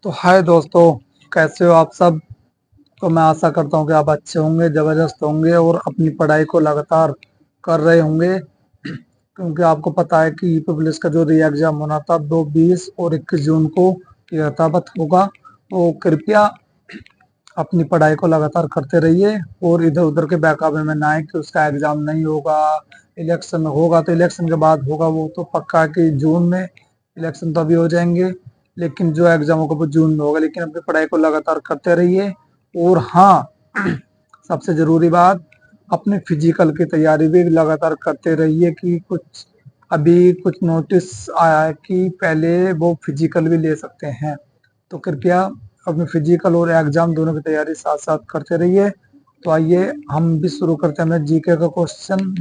तो हाय दोस्तों, कैसे हो आप सब। तो मैं आशा करता हूँ कि आप अच्छे होंगे, ज़बरदस्त होंगे और अपनी पढ़ाई को लगातार कर रहे होंगे, क्योंकि आपको पता है कि यूपी पुलिस का जो री एग्ज़ाम होना था 2, 20 और 21 जून को यथावत होगा। तो कृपया अपनी पढ़ाई को लगातार करते रहिए और इधर-उधर के बहकावे में ना आए कि उसका एग्ज़ाम नहीं होगा, इलेक्शन होगा तो इलेक्शन के बाद होगा। वो तो पक्का है कि जून में, इलेक्शन तो अभी हो जाएँगे, लेकिन जो एग्ज़ाम होगा वो जून में होगा। लेकिन अपनी पढ़ाई को लगातार करते रहिए और हाँ, सबसे ज़रूरी बात, अपने फिजिकल की तैयारी भी लगातार करते रहिए कि अभी कुछ नोटिस आया है कि पहले वो फिजिकल भी ले सकते हैं। तो कृपया अपने फिजिकल और एग्जाम दोनों की तैयारी साथ साथ करते रहिए। तो आइए हम भी शुरू करते हैं जीके का क्वेश्चन,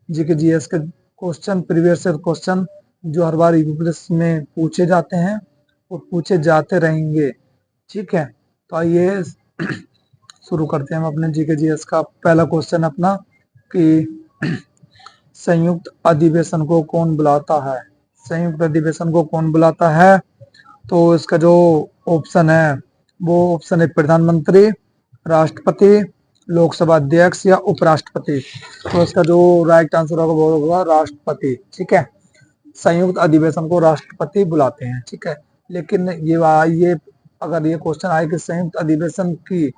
जीके जीएस के क्वेश्चन, प्रीवियस ईयर क्वेश्चन जो हर बार यूपीएससी में पूछे जाते हैं और पूछे जाते रहेंगे। ठीक है, तो आइए शुरू करते हैं हम अपने जीके जीएस का। पहला क्वेश्चन अपना कि संयुक्त अधिवेशन को कौन बुलाता है। संयुक्त अधिवेशन को कौन बुलाता है? तो इसका जो ऑप्शन है वो ऑप्शन है प्रधानमंत्री, राष्ट्रपति, लोकसभा अध्यक्ष या उपराष्ट्रपति। तो इसका जो राइट आंसर होगा वो होगा राष्ट्रपति। ठीक है, संयुक्त अधिवेशन को राष्ट्रपति बुलाते हैं। ठीक है, लेकिन ये अगर ये क्वेश्चन आए कि संयुक्त अधिवेशन की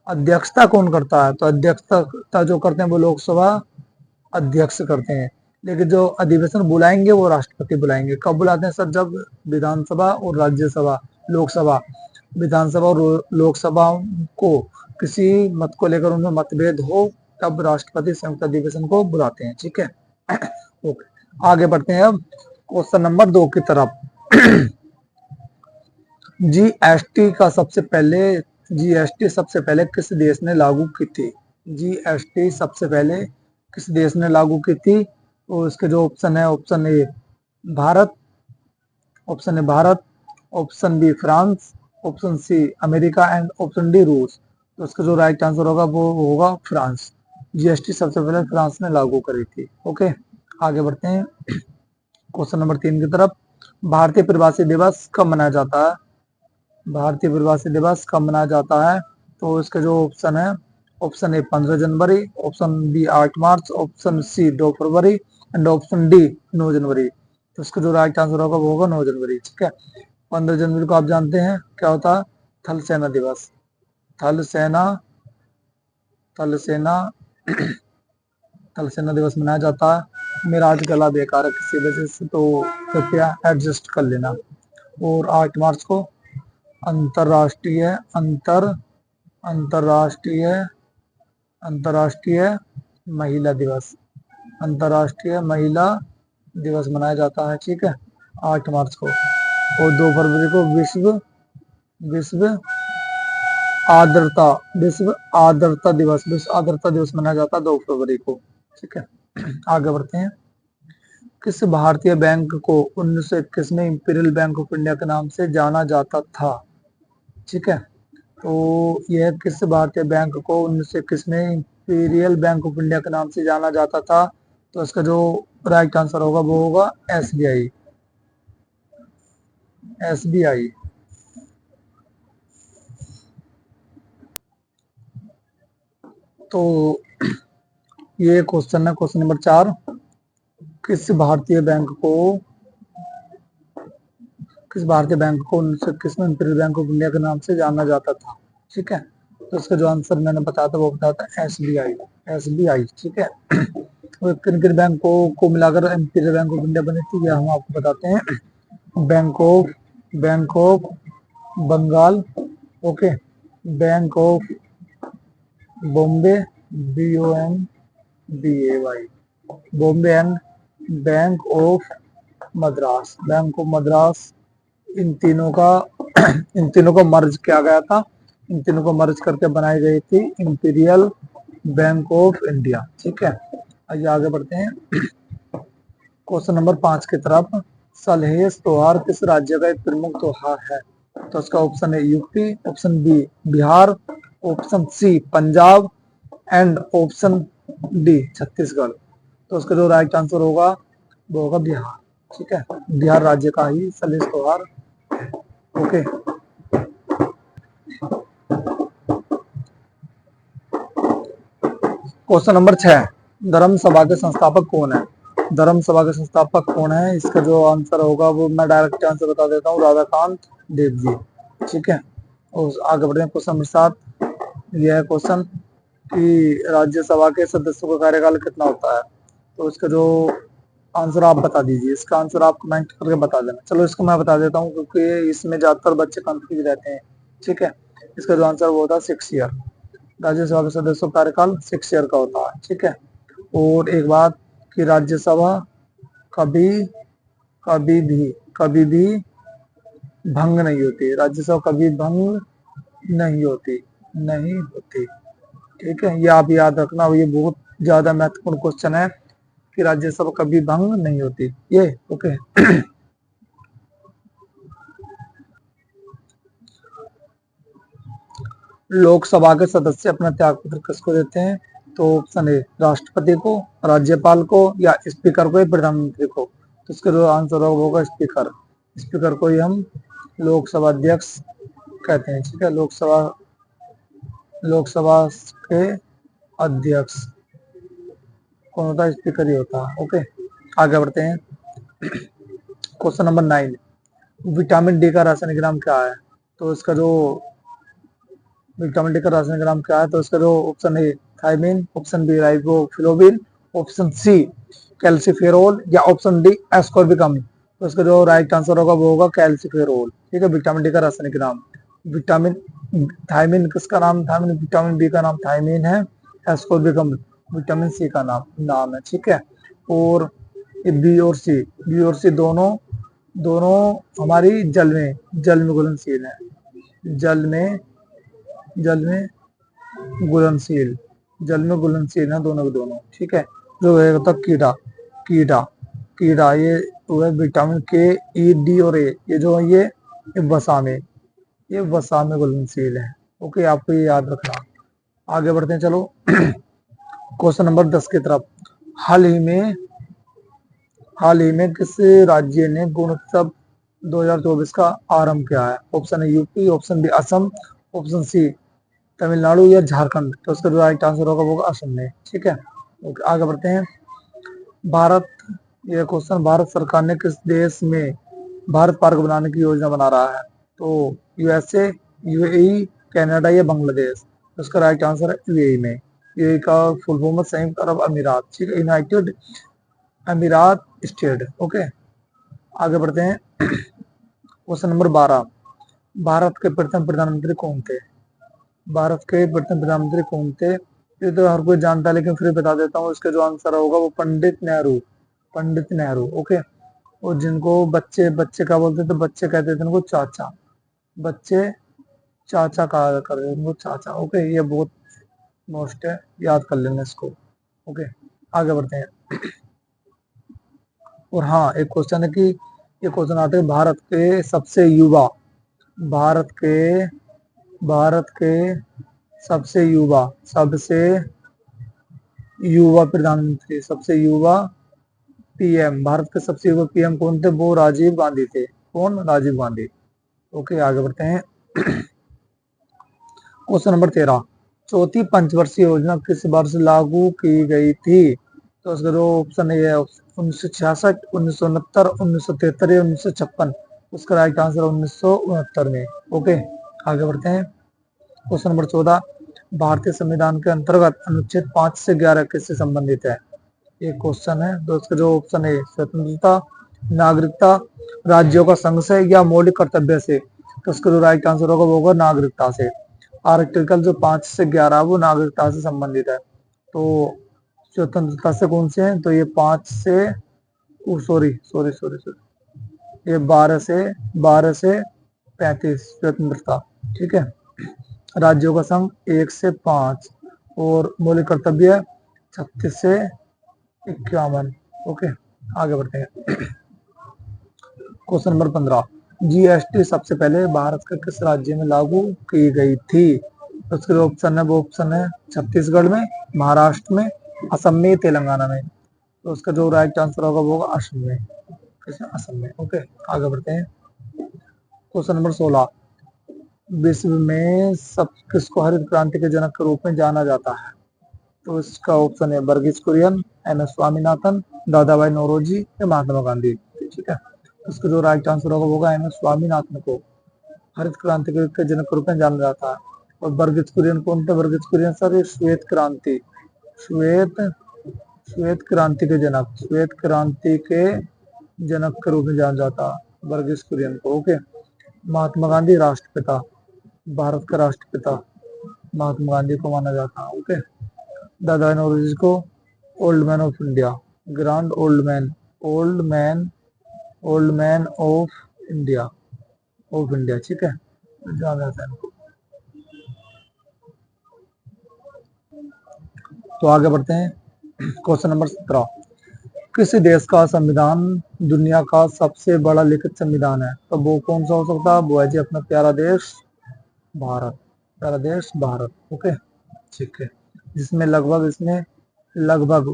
अध्यक्षता कौन करता है, तो अध्यक्षता जो करते हैं वो लोकसभा अध्यक्ष करते हैं, लेकिन जो अधिवेशन बुलाएंगे वो राष्ट्रपति बुलाएंगे। कब बुलाते हैं सर? जब विधानसभा और राज्यसभा, लोकसभा, विधानसभा और लोकसभा को किसी मत को लेकर उनमें मतभेद हो, तब राष्ट्रपति संयुक्त अधिवेशन को बुलाते हैं। ठीक है, ओके, आगे बढ़ते हैं अब क्वेश्चन नंबर 2 की तरफ। जीएसटी का जीएसटी सबसे पहले किस देश ने लागू की थी? जीएसटी सबसे पहले किस देश ने लागू की थी? तो इसके जो ऑप्शन है, option A Bharat, option B France, option C America and option D रूस। तो इसका जो राइट आंसर होगा वो होगा फ्रांस। जीएसटी सबसे पहले फ्रांस ने लागू करी थी। ओके, आगे बढ़ते हैं क्वेश्चन नंबर 3 की तरफ। भारतीय प्रवासी दिवस कब मनाया जाता है? भारतीय प्रवासी दिवस कब मनाया जाता है? तो इसका जो ऑप्शन है, ऑप्शन ए 15 जनवरी, option B 8 March, option C 2 फरवरी एंड ऑप्शन डी 9 जनवरी। तो इसका जो राइट आंसर होगा वो होगा 9 जनवरी। ठीक है, 15 जनवरी को आप जानते हैं क्या होता है? थल सेना दिवस। थल सेना थल सेना थल सेना दिवस मनाया जाता है। मेरा आज गला बेकार है किसी वजह से, तो कृपया एडजस्ट कर लेना। और 8 मार्च को अंतरराष्ट्रीय अंतरराष्ट्रीय अंतरराष्ट्रीय महिला दिवस, अंतरराष्ट्रीय महिला दिवस मनाया जाता है। ठीक है, 8 मार्च को। और 2 फरवरी को विश्व विश्व आर्द्रता दिवस मनाया जाता है 2 फरवरी को। ठीक है, आगे बढ़ते हैं। किस भारतीय बैंक को 1921 में इंपीरियल बैंक ऑफ इंडिया के नाम से जाना जाता था? ठीक है, तो यह किस भारतीय बैंक को 1921 में इंपीरियल बैंक ऑफ इंडिया के नाम से जाना जाता था? तो इसका जो राइट आंसर होगा वो होगा एसबीआई। एसबीआई। तो ये क्वेश्चन है, क्वेश्चन नंबर 4। किस भारतीय बैंक को 1921 में इंपीरियल बैंक ऑफ इंडिया के नाम से जाना जाता था? ठीक है, तो इसका जो आंसर मैंने बताया था वो बताया था एसबीआई। एसबीआई। ठीक है, किन किन बैंकों को मिलाकर इंपीरियल बैंक ऑफ इंडिया बनी थी, यह हम आपको बताते हैं। Bank of Bengal, okay, bank of Bombay, BOMBAY, Bombay and bank of Madras. इन तीनों को मर्ज किया गया था, इन तीनों को मर्ज करके बनाई गई थी इंपीरियल बैंक ऑफ इंडिया। ठीक है, आइए आगे बढ़ते हैं क्वेश्चन नंबर 5 की तरफ। सलहेस त्योहार किस राज्य का एक प्रमुख त्योहार है? तो इसका ऑप्शन है UP, option B Bihar, option C Punjab and option D Chhattisgarh. तो इसका जो राइट आंसर होगा वो होगा बिहार। ठीक है, बिहार राज्य का ही सलहेस त्योहार। ओके, क्वेश्चन नंबर 6, धर्म सभा के संस्थापक कौन है? धर्म सभा के संस्थापक कौन है? इसका जो आंसर होगा वो मैं डायरेक्ट आंसर बता देता हूँ, राधाकांत देव जी। ठीक है, और आगे बढ़े क्वेश्चन नंबर 7। यह है क्वेश्चन कि राज्यसभा के सदस्यों का कार्यकाल कितना होता है? तो इसका जो आंसर आप बता दीजिए, इसका आंसर आप कमेंट करके बता देना। चलो इसको मैं बता देता हूँ क्योंकि इसमें ज्यादातर बच्चे कंफ्यूज रहते हैं। ठीक है, इसका जो आंसर वो होता है 6 ईयर। राज्यसभा के सदस्यों का कार्यकाल 6 ईयर का होता है। ठीक है, और एक बात कि राज्यसभा कभी कभी भी भंग नहीं होती। राज्यसभा कभी भंग नहीं होती, नहीं होती। ठीक है, ये आप याद रखना, ये बहुत ज्यादा महत्वपूर्ण क्वेश्चन है कि राज्यसभा कभी भंग नहीं होती ये। ओके लोकसभा के सदस्य अपना त्याग पत्र किसको देते हैं? तो ऑप्शन ए राष्ट्रपति को, राज्यपाल को, या स्पीकर को, या प्रधानमंत्री को। तो इसका जो आंसर होगा स्पीकर। स्पीकर को ही हम लोकसभा अध्यक्ष कहते हैं। ठीक है, लोकसभा के अध्यक्ष कौन होता है? स्पीकर ही होता है। ओके, आगे बढ़ते हैं। क्वेश्चन नंबर 9, विटामिन डी का रासायनिक नाम क्या है? तो इसका जो विटामिन डी का रासायनिक नाम क्या है? तो इसका जो option A thiamine, option B riboflavin, option C calciferol, या ऑप्शन डी एस्कॉर्बिकम। तो इसका जो राइट आंसर होगा वो होगा कैल्सिफेरोल। ठीक है, विटामिन डी का रासायनिक नाम विटामिन थायमिन किसका नाम? थायमिन विटामिन बी का नाम थायमिन है। एस्कॉर्बिकम विटामिन सी का नाम है। ठीक है, और बी और सी दोनों दोनों हमारी जल में घुलनशील है। जल में घुलनशील जल में घुलनशील है दोनों के दोनों। ठीक है, जो है होता कीड़ा कीड़ा कीड़ा ये वो है विटामिन के, ई, डी और ए, ये जो है ये वसा में घुलनशील है। ओके, आपको ये याद रखना। आगे बढ़ते हैं, चलो क्वेश्चन नंबर 10 की तरफ। हाल ही में किस राज्य ने गुणोत्सव 2024 का आरंभ किया है? ऑप्शन है UP, option B Assam, option C Tamil Nadu, या झारखंड। तो उसका जो राइट आंसर होगा वो असम में। ठीक है, ओके, आगे बढ़ते हैं। भारत ये क्वेश्चन, भारत सरकार ने किस देश में भारत पार्क बनाने की योजना बना रहा है? तो यूएसए, यूएई, कनाडा, या बांग्लादेश। तो उसका राइट आंसर है यूएई में। यूएई का फुल फॉर्म है संयुक्त अरब अमीरात। ठीक है, यूनाइटेड अमीरात स्टेट। ओके, आगे बढ़ते हैं। क्वेश्चन नंबर 12, भारत के प्रथम प्रधानमंत्री कौन थे? भारत के प्रथम प्रधानमंत्री कौन थे? ये तो हर कोई जानता है लेकिन फिर बता देता हूँ। इसका जो आंसर होगा वो पंडित नेहरू। ओके, और जिनको बच्चे बच्चे क्या बोलते थे? बच्चे कहते थे उनको चाचा। बच्चे चाचा कहा करते थे उनको चाचा। ओके, ये बहुत मोस्ट है, याद कर लेना इसको। ओके, आगे बढ़ते हैं। और हाँ, एक क्वेश्चन है कि ये क्वेश्चन आते हैं भारत के भारत के सबसे युवा प्रधानमंत्री, सबसे युवा पीएम, भारत के सबसे युवा पीएम कौन थे? वो राजीव गांधी थे। कौन? राजीव गांधी। ओके, आगे बढ़ते हैं। क्वेश्चन नंबर 13, चौथी पंचवर्षीय योजना किस वर्ष लागू की गई थी? तो इसका जो ऑप्शन है 1966, 1969, 1973 या 1956। उसका राइट आंसर 1969 में। ओके, आगे बढ़ते हैं। क्वेश्चन नंबर 14, भारतीय संविधान के अंतर्गत अनुच्छेद 5 से 11 किससे संबंधित है? ये क्वेश्चन है। तो इसका जो ऑप्शन है स्वतंत्रता, नागरिकता, राज्यों का संघ से, या मौलिक कर्तव्य से। तो इसका जो राइट आंसर होगा वो होगा नागरिकता से। आर्टिकल जो 5 से 11 वो नागरिकता से संबंधित है। तो स्वतंत्रता से कौन से हैं? तो ये 5 से सॉरी सॉरी सॉरी सॉरी ये 12 से 35 स्वतंत्रता। ठीक है, राज्यों का संघ 1 से 5, और मौलिक कर्तव्य 36 से 51। ओके, आगे बढ़ते हैं। क्वेश्चन नंबर 15, जीएसटी सबसे पहले भारत के किस राज्य में लागू की गई थी? उसके जो ऑप्शन है वो ऑप्शन है छत्तीसगढ़ में, महाराष्ट्र में, असम में, तेलंगाना में। तो उसका जो राइट आंसर होगा वो होगा असम में। असम में। ओके, आगे बढ़ते हैं। क्वेश्चन नंबर 16, विश्व में सब किसको हरित क्रांति के जनक के रूप में जाना जाता है? तो इसका ऑप्शन है वर्गीज कुरियन, एम एस स्वामीनाथन, दादा भाई नौरोजी या महात्मा गांधी। ठीक है, इसका जो राइट आंसर होगा एम एस स्वामीनाथन को हरित क्रांति के जनक के रूप में जाना जाता है। और वर्गीज कुरियन कौन थे? वर्गीज कुरियन सर ये श्वेत क्रांति, श्वेत क्रांति के जनक, श्वेत क्रांति के जनक के रूप में जाना जाता है वर्गीज कुरियन को। ओके, महात्मा गांधी राष्ट्रपिता, भारत का राष्ट्रपिता महात्मा गांधी को माना जाता है। ओके, दादा नौरोजी को old man of India, grand old man, old man of India. ठीक है, जाना जाता है इनको। तो आगे बढ़ते हैं, क्वेश्चन नंबर 17। किसी देश का संविधान दुनिया का सबसे बड़ा लिखित संविधान है? तो वो कौन सा हो सकता है? वो है जी अपना प्यारा देश भारत, प्यारा देश भारत। ओके, ठीक है, जिसमें लगभग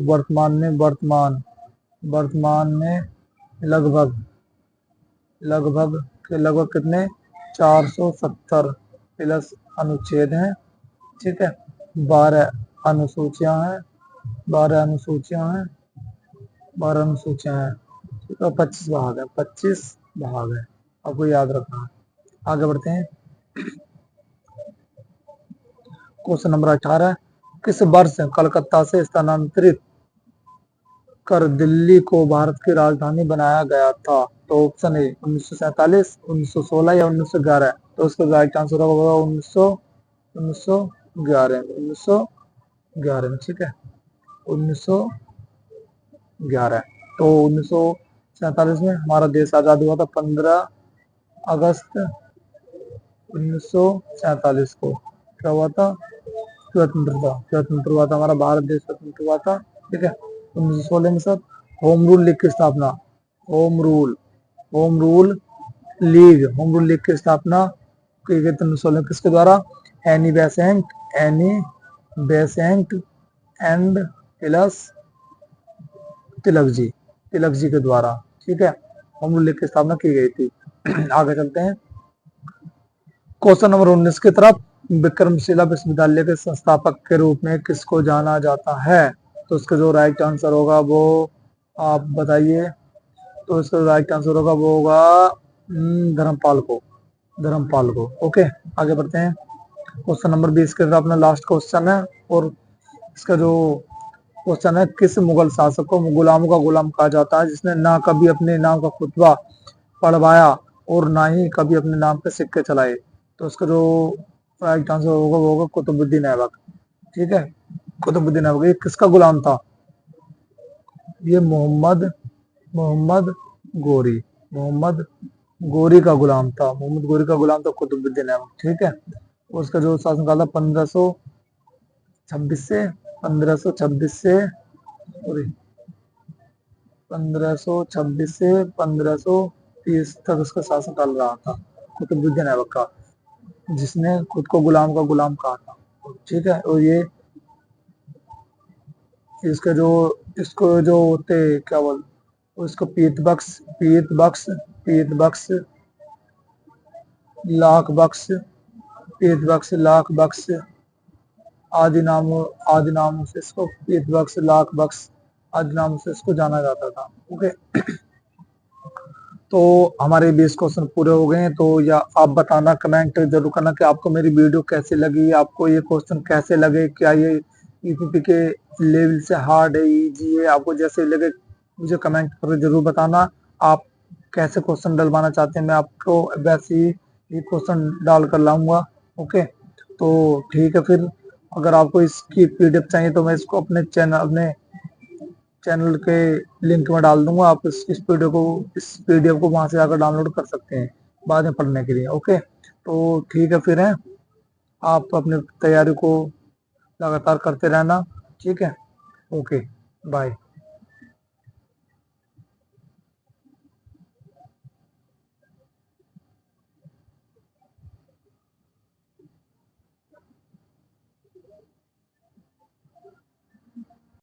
वर्तमान में लगभग कितने 470 प्लस अनुच्छेद हैं। ठीक है, 12 अनुसूचियां हैं, 12 अनुसूचियां हैं, 12 अनुसूचियां हैं। ठीक है, 25 भाग है, 25 भाग है, आपको याद रखना है। आगे बढ़ते हैं, क्वेश्चन नंबर 18। किस वर्ष कलकत्ता से स्थानांतरित कर दिल्ली को भारत की राजधानी बनाया गया था? तो ऑप्शन है 1947, 1916 या 1911। तो उसका राइट आंसर होगा 1911 में। ठीक है, 1911। तो 1947 में हमारा देश आजाद हुआ था 15 अगस्त 1947 को। क्या हुआ था? स्वतंत्र हुआ था हमारा भारत देश, स्वतंत्र हुआ था। ठीक है, 1916 में सर होम रूल लीग की स्थापना, होम रूल लीग की स्थापना की गई 1916 किसके द्वारा? Annie Besant and Tilak ji के द्वारा। ठीक है, होम रूल लीग की स्थापना की गई थी। आगे चलते हैं, क्वेश्चन नंबर 19 की तरफ। विक्रमशिला विश्वविद्यालय के संस्थापक के रूप में किसको जाना जाता है? तो इसका जो राइट आंसर होगा वो आप बताइए। तो इसका राइट आंसर होगा वो होगा धर्मपाल को। ओके, आगे बढ़ते हैं, क्वेश्चन नंबर 20 के तरफ अपना लास्ट क्वेश्चन है। और इसका जो क्वेश्चन है, किस मुगल शासक को गुलामों का गुलाम कहा जाता है जिसने ना कभी अपने नाम का खुतबा पढ़वाया और ना ही कभी अपने नाम पे सिक्के चलाए? तो इसका जो राइट आंसर होगा वो होगा कुतुबुद्दीन ऐबक। ठीक है, कुतुबुद्दीन ऐबक। ये किसका गुलाम था? ये मोहम्मद गोरी का गुलाम था, कुतुबुद्दीन ऐबक। ठीक है, उसका जो शासनकाल था 1526 से 1530 तक उसका शासनकाल रहा था कुतुबुद्दीन ऐबक का, जिसने खुद को गुलाम का गुलाम कहा था। ठीक है, और ये इसको जो होते क्या बोल उसको पीत बख्श लाख बख्श आदि नामों से इसको पीत बख्श, लाख बख्श आदि नामों से इसको जाना जाता था। ओके, तो हमारे 20 क्वेश्चन पूरे हो गए हैं। तो या आप बताना, कमेंट जरूर करना कि आपको मेरी वीडियो कैसी लगी, आपको ये क्वेश्चन कैसे लगे, क्या ये यूपीपी के लेवल से हार्ड है, इजी है, आपको जैसे लगे मुझे कमेंट करके जरूर बताना। आप कैसे क्वेश्चन डलवाना चाहते हैं, मैं आपको वैसे ही ये क्वेश्चन डाल कर लाऊंगा। ओके, तो ठीक है, फिर अगर आपको इसकी पीडीएफ चाहिए तो मैं इसको अपने चैनल के लिंक में डाल दूंगा। आप इस पीडीएफ को वहां से जाकर डाउनलोड कर सकते हैं बाद में पढ़ने के लिए। ओके, तो ठीक है, फिर है आप अपनी तैयारी को लगातार करते रहना। ठीक है, ओके, बाय।